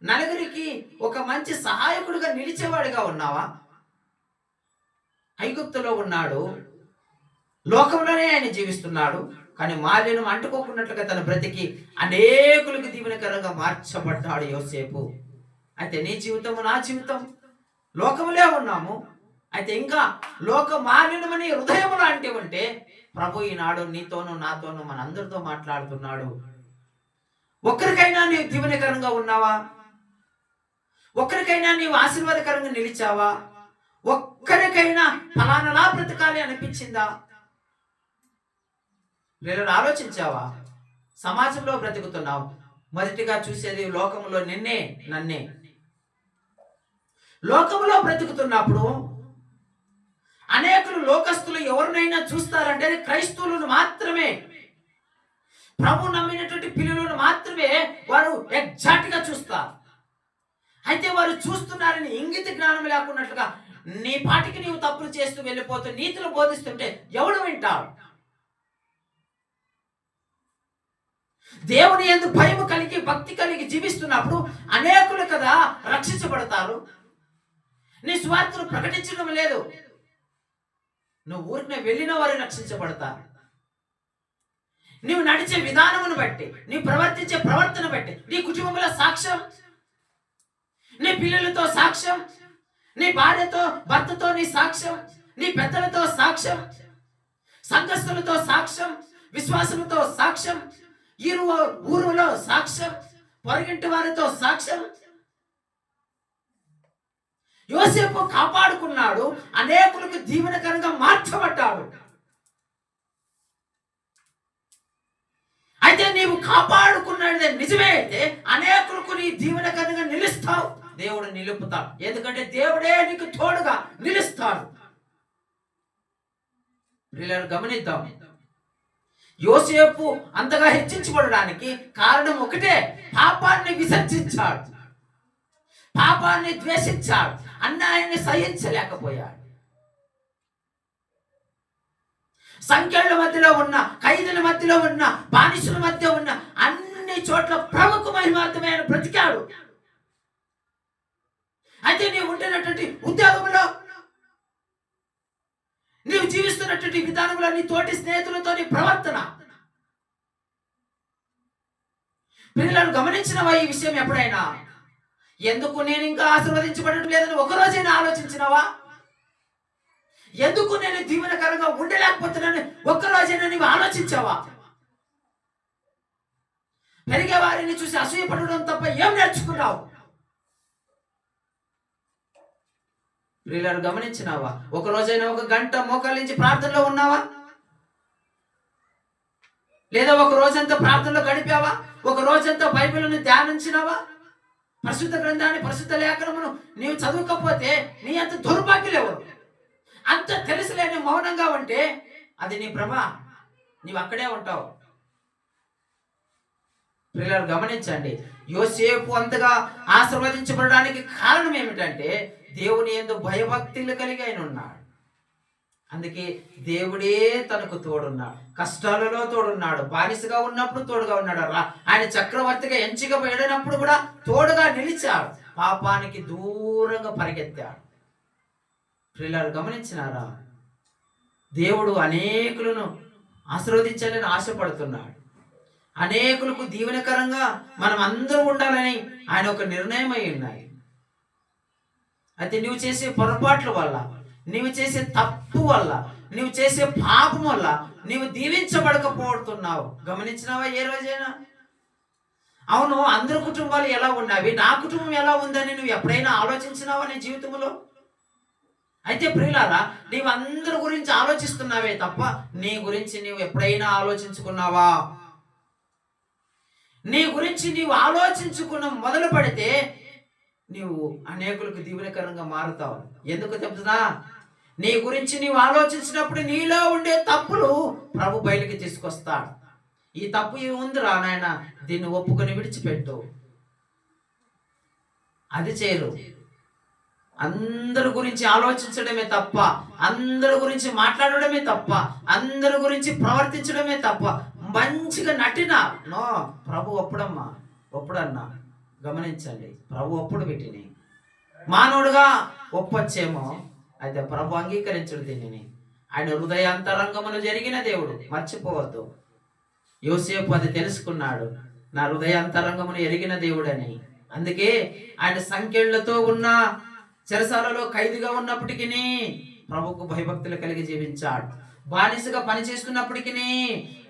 నలుగురికి ఒక మంచి సహాయకుడిగా నిలిచేవాడిగా ఉన్నావా? ఐగుప్తులో ఉన్నాడు, లోకంలోనే ఆయన జీవిస్తున్నాడు, కానీ మాలిన్యం అంటుకోకున్నట్లుగా తన బ్రతికి అనేకులకు దీవెనకరంగా మార్చబడ్డాడు యోసేపు. అయితే నీ జీవితము నా జీవితం లోకములే ఉన్నాము. అయితే ఇంకా లోక మాలిన్యమని హృదయం లాంటి ఉంటే ప్రభు ఈనాడు నీతోనూ నాతోనూ మనందరితో మాట్లాడుతున్నాడు. ఒక్కరికైనా నీవు దీవెనకరంగా ఉన్నావా? ఒక్కరికైనా నీవు ఆశీర్వాదకరంగా నిలిచావా? ఒక్కరికైనా ఫలానా బ్రతకాలి అనిపించిందా? నేను ఆలోచించావా? సమాజంలో బ్రతుకుతున్నావు, మొదటిగా చూసేది లోకంలో నిన్నే నన్నే. లోకంలో బ్రతుకుతున్నప్పుడు అనేకులు లోకస్తులు ఎవరినైనా చూస్తారంటే అది క్రైస్తవులను మాత్రమే, ప్రభు నమ్మినటువంటి పిల్లలను మాత్రమే వారు ఎగ్జాక్ట్ గా చూస్తారు. అయితే వారు చూస్తున్నారని ఇంగిత జ్ఞానం లేకున్నట్లుగా నీ పాటికి నీవు తప్పులు చేస్తూ వెళ్ళిపోతూ నీతులు బోధిస్తుంటే ఎవడు వింటాడు? దేవుని యందు భయం కలిగి భక్తి కలిగి జీవిస్తున్నప్పుడు అనేకులు కదా రక్షించబడతారు. నీ స్వార్థను ప్రకటించడం లేదు, నువ్వు ఊరికి వెళ్ళిన వారు రక్షించబడతారు. నీవు నడిచే విధానమును బట్టి, నీ ప్రవర్తించే ప్రవర్తన బట్టి, నీ కుటుంబంలో సాక్ష్యం, నీ పిల్లలతో సాక్ష్యం, నీ భార్యతో భర్తతో నీ సాక్ష్యం, నీ పెద్దలతో సాక్ష్యం, సంఘస్థులతో సాక్ష్యం, విశ్వాసముతో సాక్ష్యం, ఊరులో సాక్ష్యం, పొరుగింటి వారితో సాక్ష్యం. యోసేపు కాపాడుకున్నాడు, అనేకులకు దీవెనకరంగా మార్చబడ్డాడు. అయితే నీవు కాపాడుకున్నది నిజమే అయితే అనేకులకు నీ దీవెనకరంగా నిలుస్తావు, దేవుడు నిలుపుతాడు. ఎందుకంటే దేవుడే నీకు తోడుగా నిలుస్తాడు. గమనిద్దాం, యోసేపు అంతగా హెచ్చించబడడానికి కారణం ఒకటే, పాపాన్ని విసర్జించాడు, పాపాన్ని ద్వేషించాడు, అన్యాయాన్ని సహించలేకపోయాడు. సంఖ్యల మధ్యలో ఉన్న, ఖైదుల మధ్యలో ఉన్న, బానిసుల మధ్య ఉన్న అన్ని చోట్ల ప్రభుకు మహిమార్థమైన బ్రతికాడు. అయితే నీవు ఉంటున్నటువంటి ఉద్యోగంలో, నీవు జీవిస్తున్నటువంటి విధానంలో, నీ తోటి స్నేహితులతో నీ ప్రవర్తన, పిల్లలను గమనించినవా ఈ విషయం ఎప్పుడైనా? ఎందుకు నేను ఇంకా ఆశీర్వదించబడటం లేదని ఒకరోజైనా ఆలోచించినవా? ఎందుకు నేను దీవెనకరంగా ఉండలేకపోతున్నాను ఒక్కరోజైనా నీవు ఆలోచించావా? పెరిగే వారిని చూసి అసూయపడడం తప్ప ఏం నేర్చుకున్నావు? పిల్లలను గమనించినావా? ఒక రోజైనా ఒక గంట మోకాళ్ళ నుంచి ప్రార్థనలో ఉన్నావా? లేదా ఒక రోజంతా ప్రార్థనలో గడిపావా? ఒక రోజంతా బైబిల్ని ధ్యానించినావా? పరిశుద్ధ గ్రంథాన్ని, పరిశుద్ధ లేఖనమును నీవు చదువుకపోతే నీ అంత దుర్భాగ్యులేవు. అంత తెలుసులేని మౌనంగా ఉంటే అది నీ భ్రమ, నీవు అక్కడే ఉంటావు. పిల్లలు గమనించండి, యోసేపు అంతగా ఆశీర్వదించబడడానికి కారణం ఏమిటంటే దేవుని యందు భయభక్తులు కలిగి ఆయన ఉన్నాడు. అందుకే దేవుడే తనకు తోడున్నాడు, కష్టాలలో తోడున్నాడు, బానిసగా ఉన్నప్పుడు తోడుగా ఉన్నాడు, ఆయన చక్రవర్తిగా ఎంచికబడినప్పుడు కూడా తోడుగా నిలిచాడు, పాపానికి దూరంగా పరిగెత్తాడు. పిల్లలు గమనించినారా? దేవుడు అనేకులను ఆశీర్వదించాలని ఆశపడుతున్నాడు. అనేకులకు దీవెనకరంగా మనం అందరూ ఉండాలని ఆయన ఒక నిర్ణయం అయి ఉన్నాయి. అయితే నువ్వు చేసే పొరపాట్ల వల్ల, నీవు చేసే తప్పు వల్ల, నీవు చేసే పాపం వల్ల నీవు దీవించబడకపోతున్నావు. గమనించినావా ఏ రోజైనా? అవును, అందరి కుటుంబాలు ఎలా ఉన్నవి, నా కుటుంబం ఎలా ఉందని నువ్వు ఎప్పుడైనా ఆలోచించినావా నీ జీవితంలో? అయితే ప్రియులారా, నీవు అందరి గురించి ఆలోచిస్తున్నావే తప్ప నీ గురించి నీవు ఎప్పుడైనా ఆలోచించుకున్నావా? నీ గురించి నీవు ఆలోచించుకున్న మొదలు పెడితే నీవు అనేకులకు దీవెనకరంగా మారుతావు. ఎందుకు చెప్తున్నా? నీ గురించి నీవు ఆలోచించినప్పుడు నీలో ఉండే తప్పులు ప్రభు బయటికి తీసుకొస్తాడు. ఈ తప్పు ఉందిరా నాయన, దీన్ని ఒప్పుకొని విడిచిపెట్టు. అది చేయరు. అందరి గురించి ఆలోచించడమే తప్ప, అందరి గురించి మాట్లాడడమే తప్ప, అందరి గురించి ప్రవర్తించడమే తప్ప మంచిగా నటినా నో ప్రభు ఒప్పుడమ్మా, ఒప్పుడన్నా గమనించండి, ప్రభు ఒప్పుడు పెట్టినాయి. మానవుడుగా ఒప్పొచ్చేమో, అయితే ప్రభు అంగీకరించడు దీనిని. ఆయన హృదయాంతరంగమును జరిగిన దేవుడు, మర్చిపోవద్దు. యోసేపు అది తెలుసుకున్నాడు, నా హృదయాంతరంగమును ఎరిగిన దేవుడని. అందుకే ఆయన సంకెళ్లతో ఉన్న చెరసాలలో ఖైదీగా ఉన్నప్పటికీ ప్రభుకు భయభక్తులు కలిగి జీవించాడు. బానిసగా పనిచేస్తున్నప్పటికీ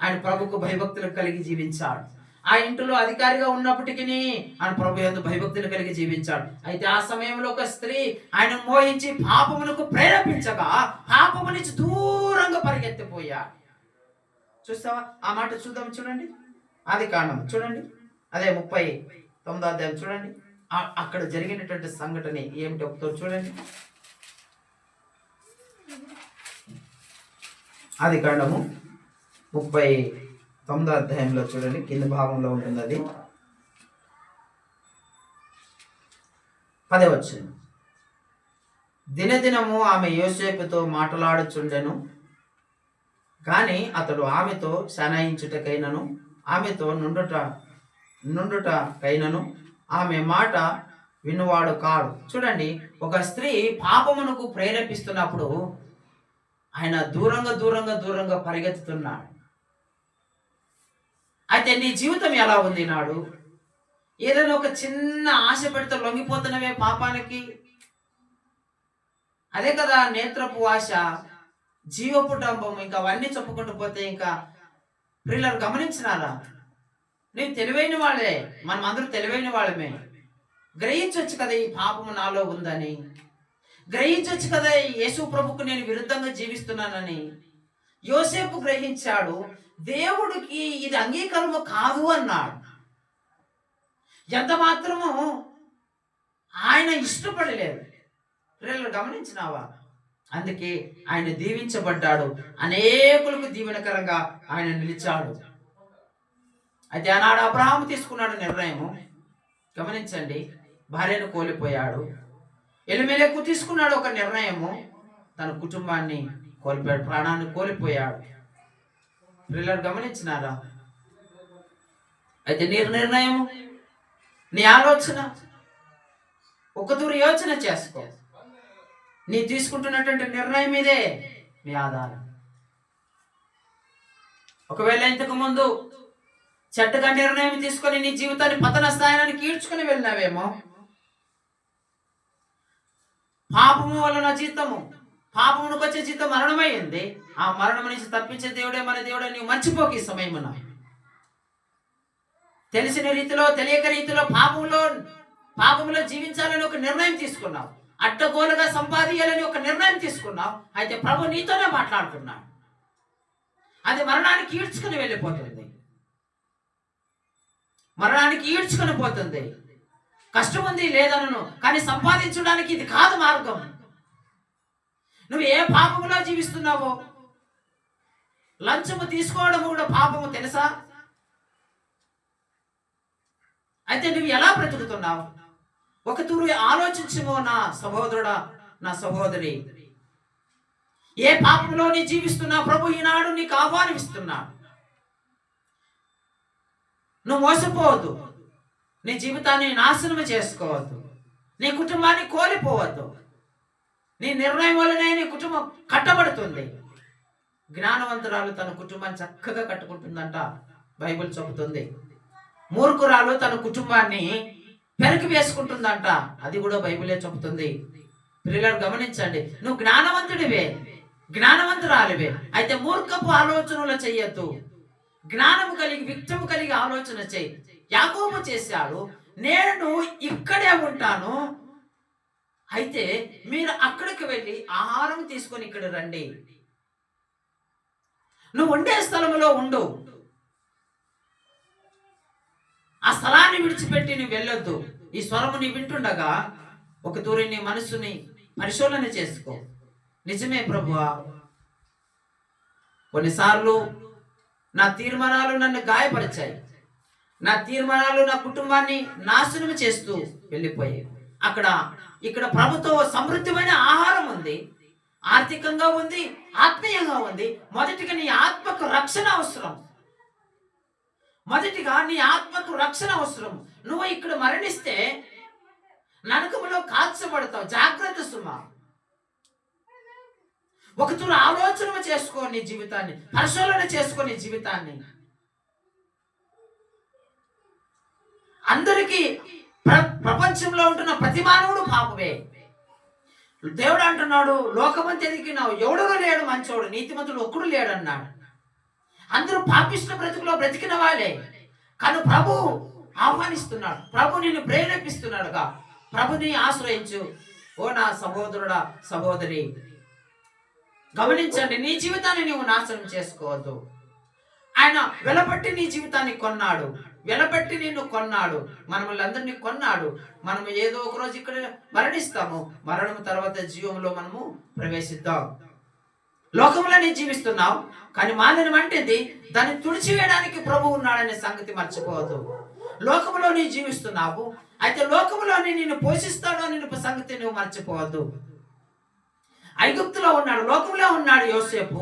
ఆయన ప్రభుకు భయభక్తులు కలిగి జీవించాడు. ఆ ఇంటిలో అధికారిగా ఉన్నప్పటికీ ఆయన ప్రభు యందు భయభక్తులు కలిగి జీవించాడు. అయితే ఆ సమయంలో ఒక స్త్రీ ఆయన మోహించి పాపమునకు ప్రేరేపించగా పాపము నుంచి దూరంగా పరిగెత్తిపోయాడు. చూస్తావా ఆ మాట? చూద్దాం, చూడండి. ఆదికాండం చూడండి, అదే 39వ అధ్యాయం చూడండి. అక్కడ జరిగినటువంటి సంఘటన ఏమిటి ఒకసారి చూడండి. ఆదికాండము 39వ అధ్యాయంలో చూడండి, కింద భాగంలో ఉంటుంది అది. 10వ వచనం. దినదినము ఆమె యోసేపుతో మాట్లాడుచుండెను, కానీ అతడు ఆమెతో శనాయించుటకైనను ఆమెతో నుండుటకైనను ఆమె మాట వినువాడు కాడు. చూడండి, ఒక స్త్రీ పాపమునకు ప్రేరేపిస్తున్నప్పుడు ఆయన దూరంగా దూరంగా దూరంగా పరిగెత్తుతున్నాడు. అయితే నీ జీవితం ఎలా ఉంది నాడు? ఏదైనా ఒక చిన్న ఆశ పెడితే లొంగిపోతున్నవే పాపానికి. అదే కదా నేత్రపు ఆశ, జీవపు డంబం, ఇంకా అవన్నీ చెప్పుకుంటూ పోతే ఇంకా పిల్లలు గమనించినారా? నేను తెలివైన వాళ్ళే, మనం అందరూ తెలివైన వాళ్ళమే. గ్రహించవచ్చు కదా ఈ పాపము నాలో ఉందని, గ్రహించవచ్చు కదా యేసు ప్రభుకు నేను విరుద్ధంగా జీవిస్తున్నానని. యోసేపు గ్రహించాడు, దేవుడికి ఇది అంగీకారము కాదు అన్నాడు. ఎంత మాత్రము ఆయన ఇష్టపడలేదు. పిల్లలు గమనించినావా? అందుకే ఆయన దీవించబడ్డాడు, అనేకులకు దీవెనకరంగా ఆయన నిలిచాడు. అయితే ఆనాడు అబ్రహాము తీసుకున్నాడు నిర్ణయము. గమనించండి, భార్యను కోల్పోయాడు. ఎలిమెలెకు తీసుకున్నాడు ఒక నిర్ణయము, తన కుటుంబాన్ని కోల్పోయాడు, ప్రాణాన్ని కోల్పోయాడు. పిల్లలు గమనించినారా? అయితే నీ నిర్ణయము, నీ ఆలోచన ఒక తూరు యోచన చేసుకో. నీ తీసుకుంటున్నటువంటి నిర్ణయం ఇదే నీ ఆధారం. ఒకవేళ ఇంతకు ముందు చెడ్డగా నిర్ణయం తీసుకొని నీ జీవితాన్ని పతన స్థానానికి ఈడ్చుకుని వెళ్ళినావేమో, పాపము వలన జీతము, పాపమునకు వచ్చే జీతం మరణమైంది. ఆ మరణం నుంచి తప్పించే దేవుడే మన దేవుడే. నీవు మర్చిపోక ఈ సమయమున తెలిసిన రీతిలో తెలియక రీతిలో పాపములో జీవించాలని ఒక నిర్ణయం తీసుకున్నావు, అడ్డగోలుగా సంపాదించాలని ఒక నిర్ణయం తీసుకున్నావు. అయితే ప్రభు నీతోనే మాట్లాడుతున్నాడు. అది మరణానికి ఈడ్చుకుని వెళ్ళిపోతుంది, మరణానికి ఈడ్చుకొని పోతుంది. కష్టం ఉంది లేదనను, కానీ సంపాదించడానికి ఇది కాదు మార్గం. నువ్వు ఏ పాపములో జీవిస్తున్నావో, లంచము తీసుకోవడం కూడా పాపము తెలుసా? అయితే నువ్వు ఎలా బ్రతుకుతున్నావు? ఒక తూరు ఆలోచించుమో నా సహోదరుడా, నా సహోదరి. ఏ పాపంలో నీ జీవిస్తున్నా ప్రభు ఈనాడు నీకు ఆహ్వానిస్తున్నాడు. నువ్వు మోసపోవద్దు, నీ జీవితాన్ని నాశనం చేసుకోవద్దు, నీ కుటుంబాన్ని కోల్పోవద్దు. నీ నిర్ణయం వల్లనే నీ కుటుంబం కట్టబడుతుంది. జ్ఞానవంతురాలు తన కుటుంబాన్ని చక్కగా కట్టుకుంటుందంట, బైబిల్ చెబుతుంది. మూర్ఖురాలు తన కుటుంబాన్ని పెరికి వేసుకుంటుందంట, అది కూడా బైబిలే చెబుతుంది. పిల్లలు గమనించండి, నువ్వు జ్ఞానవంతుడివే, జ్ఞానవంతురాలివే. అయితే మూర్ఖపు ఆలోచనలు చెయ్యొద్దు. జ్ఞానం కలిగి విత్తము కలిగి ఆలోచన చెయ్యి. యాకోబు చేశాడు, నేను ఇక్కడే ఉంటాను, అయితే మీరు అక్కడికి వెళ్ళి ఆహారం తీసుకొని ఇక్కడ రండి. నువ్వు ఉండే స్థలంలో ఉండు, ఆ స్థలాన్ని విడిచిపెట్టి నువ్వు వెళ్ళొద్దు. ఈ స్వరము నీ వింటుండగా ఒక తూరి నీ మనసుని పరిశోధన చేసుకో. నిజమే ప్రభువా, కొన్నిసార్లు నా తీర్మానాలు నన్ను గాయపరిచాయి, నా తీర్మానాలు నా కుటుంబాన్ని నాశనం చేస్తూ వెళ్ళిపోయాయి. ఇక్కడ ప్రభుతో సమృద్ధమైన ఆహారం ఉంది, ఆర్థికంగా ఉంది, ఆత్మీయంగా ఉంది. మొదటిగా నీ ఆత్మకు రక్షణ అవసరం. మొదటిగా నీ ఆత్మకు రక్షణ అవసరం. నువ్వు ఇక్కడ మరణిస్తే నరకములో కాల్చబడతావు. జాగ్రత్త సుమా. ఒక తూరు ఆలోచన చేసుకో నీ జీవితాన్ని, పరిశోధన చేసుకో నీ జీవితాన్ని. అందరికీ ప్రపంచంలో ఉంటున్న ప్రతి మానవుడు పాపమే. దేవుడు అంటున్నాడు, లోకమంతా ఎదిగినావు ఎవడు లేడు మంచోడు, నీతిమంతుడు ఒక్కడు లేడు అన్నాడు. అందరూ పాపిష్ట బ్రతుకులో బ్రతికిన వాళ్ళే. కానీ ప్రభు ఆహ్వానిస్తున్నాడు, ప్రభు నిన్ను ప్రేరేపిస్తున్నాడుగా. ప్రభుని ఆశ్రయించు ఓ నా సహోదరుడా సహోదరి. గమనించండి, నీ జీవితాన్ని నీవు నాశనం చేసుకోవద్దు. ఆయన వెలపట్టి నీ జీవితాన్ని కొన్నాడు, వెలపట్టి నిన్ను కొన్నాడు, మనల్ని అందరినీ కొన్నాడు. మనం ఏదో ఒక రోజు ఇక్కడ మరణిస్తాము. మరణం తర్వాత జీవంలో మనము ప్రవేశిద్దాం. లోకంలో నీ జీవిస్తున్నావు, కానీ మాలిన్యం అంటేది దాన్ని తుడిచివేయడానికి ప్రభు ఉన్నాడనే సంగతి మర్చిపోవద్దు. లోకంలో నీ జీవిస్తున్నావు, అయితే లోకంలోని నిన్ను పోషిస్తాడు అనే సంగతి నువ్వు మర్చిపోవద్దు. ఐగుప్తులో ఉన్నాడు, లోకంలో ఉన్నాడు యోసేపు,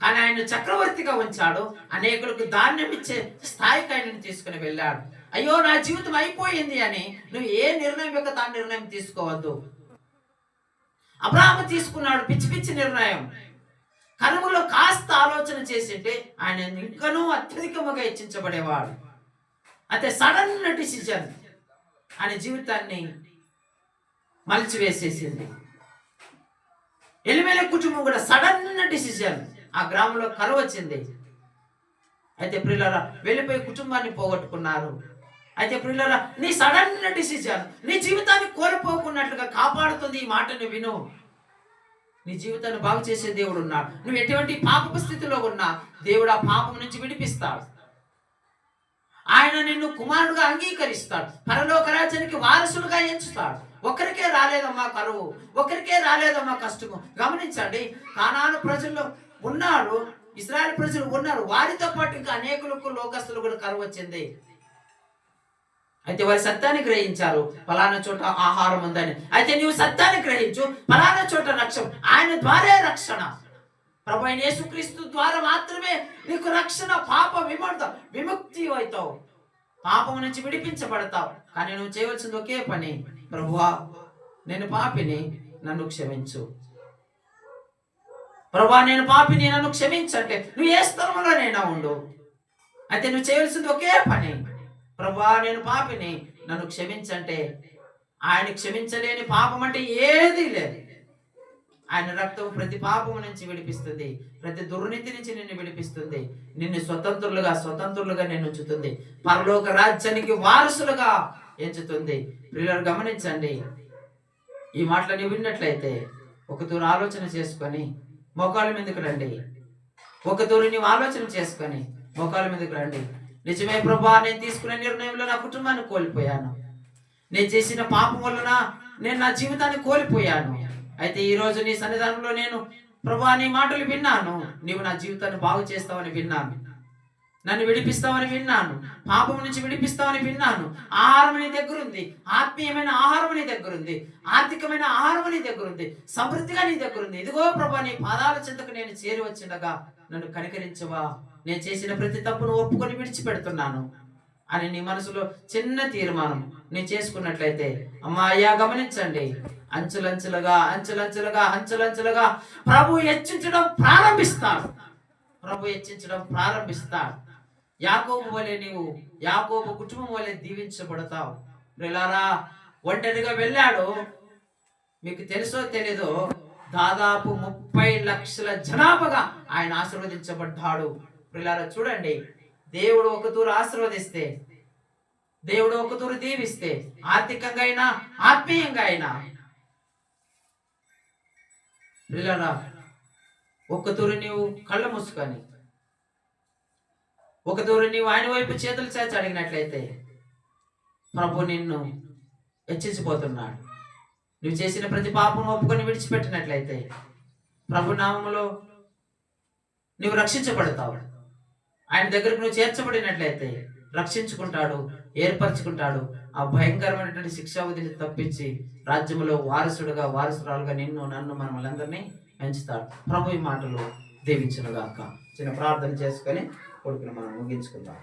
కానీ ఆయన చక్రవర్తిగా ఉంచాడు. అనేకులకు ధాన్యం ఇచ్చే స్థాయికి ఆయనను తీసుకుని వెళ్ళాడు. అయ్యో నా జీవితం అయిపోయింది అని నువ్వు ఏ నిర్ణయం యొక్క తా నిర్ణయం తీసుకోవద్దు. అబ్రాహాము తీసుకున్నాడు పిచ్చి పిచ్చి నిర్ణయం. కనుమలో కాస్త ఆలోచన చేసింటే ఆయన ఇంకనూ అత్యధికముగా హెచ్చించబడేవాడు. అయితే సడన్ డిసిజన్ ఆయన జీవితాన్ని మలిచివేసేసింది. ఎలిమెలెకు కుటుంబం కూడా సడన్ డిసిజన్. ఆ గ్రామంలో కరువు వచ్చింది. అయితే ప్రియులారా వెళ్ళిపోయి కుటుంబాన్ని పోగొట్టుకున్నారు. అయితే ప్రియులారా నీ సడన్ డిసిజన్ నీ జీవితాన్ని కోల్పోకున్నట్లుగా కాపాడుతుంది. ఈ మాటను విను. నీ జీవితాన్ని బాగు చేసే దేవుడు ఉన్నాడు. నువ్వు ఎటువంటి పాపపు స్థితిలో ఉన్నా దేవుడు ఆ పాపం నుంచి విడిపిస్తాడు. ఆయన నిన్ను కుమారుడుగా అంగీకరిస్తాడు. పరలోక రాజ్యానికి వారసులుగా ఎంచుతాడు. ఒకరికే రాలేదమ్మా కరువు, ఒకరికే రాలేదమ్మా కష్టము. గమనించండి, కానాను ప్రజల్లో ఉన్నాడు, ఇశ్రాయేలు ప్రజలు ఉన్నారు, వారితో పాటు ఇంకా అనేకులకు లోకస్తులు కూడా కరువు వచ్చింది. అయితే వారి సత్యాన్ని గ్రహించారు, ఫలానా చోట ఆహారం ఉందని. అయితే నీవు సత్యాన్ని గ్రహించు, ఫలానా చోట రక్షణ, ఆయన ద్వారే రక్షణ. ప్రభు అయిన యేసుక్రీస్తు ద్వారా మాత్రమే నీకు రక్షణ. పాప విముక్తి అవుతావు, పాపం నుంచి విడిపించబడతావు. కానీ నువ్వు చేయవలసింది ఒకే పని, ప్రభువా నేను పాపిని, నన్ను క్షమించు. ప్రభువా నేను పాపిని, నన్ను క్షమించంటే నువ్వు ఏ స్థలంలోనైనా ఉండు. అయితే నువ్వు చేయవలసింది ఒకే పని, ప్రభువా నేను పాపిని, నన్ను క్షమించంటే ఆయన క్షమించలేని పాపం అంటే ఏదీ లేదు. ఆయన రక్తం ప్రతి పాపము నుంచి విడిపిస్తుంది, ప్రతి దుర్నీతి నుంచి నిన్ను విడిపిస్తుంది, నిన్ను స్వతంత్రులుగా నిన్ను ఉంచుతుంది, పరలోక రాజ్యానికి వారసులుగా ఎంచుతుంది. ప్రియులారా గమనించండి, ఈ మాటలని విన్నట్లయితే ఒక తూరు ఆలోచన చేసుకొని మోకాళ్ళ మీదకి రండి. ఒక తూరు నీవు ఆలోచన చేసుకొని మోకాళ్ళ మీదకి రండి. నిజమే ప్రభువా, నేను తీసుకునే నిర్ణయంలో నా కుటుంబాన్ని కోల్పోయాను, నేను చేసిన పాపం వలన నేను నా జీవితాన్ని కోల్పోయాను. అయితే ఈ రోజు నీ సన్నిధానంలో నేను ప్రభువా నీ మాటలు విన్నాను, నీవు నా జీవితాన్ని బాగు చేస్తావని విన్నాను, నన్ను విడిపిస్తావని విన్నాను, పాపం నుంచి విడిపిస్తావని విన్నాను. ఆహారం నీ దగ్గర ఉంది, ఆత్మీయమైన ఆహారం నీ దగ్గర ఉంది, ఆర్థికమైన ఆహారం నీ దగ్గర ఉంది, సమృద్ధిగా నీ దగ్గర ఉంది. ఇదిగో ప్రభువా నీ పాదాల చెంతకు నేను చేరి వచ్చిండగా నన్ను కనికరించవా, నేను చేసిన ప్రతి తప్పును ఒప్పుకొని విడిచిపెడుతున్నాను అని నీ మనసులో చిన్న తీర్మానం నీ చేసుకున్నట్లయితే, అమ్మా అయ్యా గమనించండి, అంచెలంచెలుగా ప్రభు హెచ్చించడం ప్రారంభిస్తాడు. ప్రభు హెచ్చించడం ప్రారంభిస్తాడు. యాకోబు వలె నీవు యాకోబు కుటుంబం వలె దీవించబడతావు. ప్రియులారా ఒంటరిగా వెళ్ళాడు, మీకు తెలుసో తెలీదో దాదాపు 30 లక్షల జనాభాగా ఆయన ఆశీర్వదించబడ్డాడు. ప్రియులారా చూడండి, దేవుడు ఒక తూరు ఆశీర్వదిస్తే, దేవుడు ఒక తూరు దీవిస్తే, ఆర్థికంగా అయినా ఆత్మీయంగా అయినా, ప్రియులారా ఒక తూరు నీవు కళ్ళ మూసుకొని ఒక తూరు నీవు ఆయన వైపు చేతులు చేర్చి అడిగినట్లయితే ప్రభు నిన్ను హెచ్చించిపోతున్నాడు. నువ్వు చేసిన ప్రతి పాపం ఒప్పుకొని విడిచిపెట్టినట్లయితే ప్రభు నామములో నువ్వు రక్షించబడతావు. ఆయన దగ్గరకు నువ్వు చేర్చబడినట్లయితే రక్షించుకుంటాడు, ఏర్పరచుకుంటాడు. ఆ భయంకరమైనటువంటి శిక్షా విధిని తప్పించి రాజ్యములో వారసురాలుగా నిన్ను నన్ను మనల్ని పెంచుతాడు. ప్రభు ఈ మాటలు దీవించునుగాక. చిన్న ప్రార్థన చేసుకొని కొడుకుని మనం ముగించుకుందాం.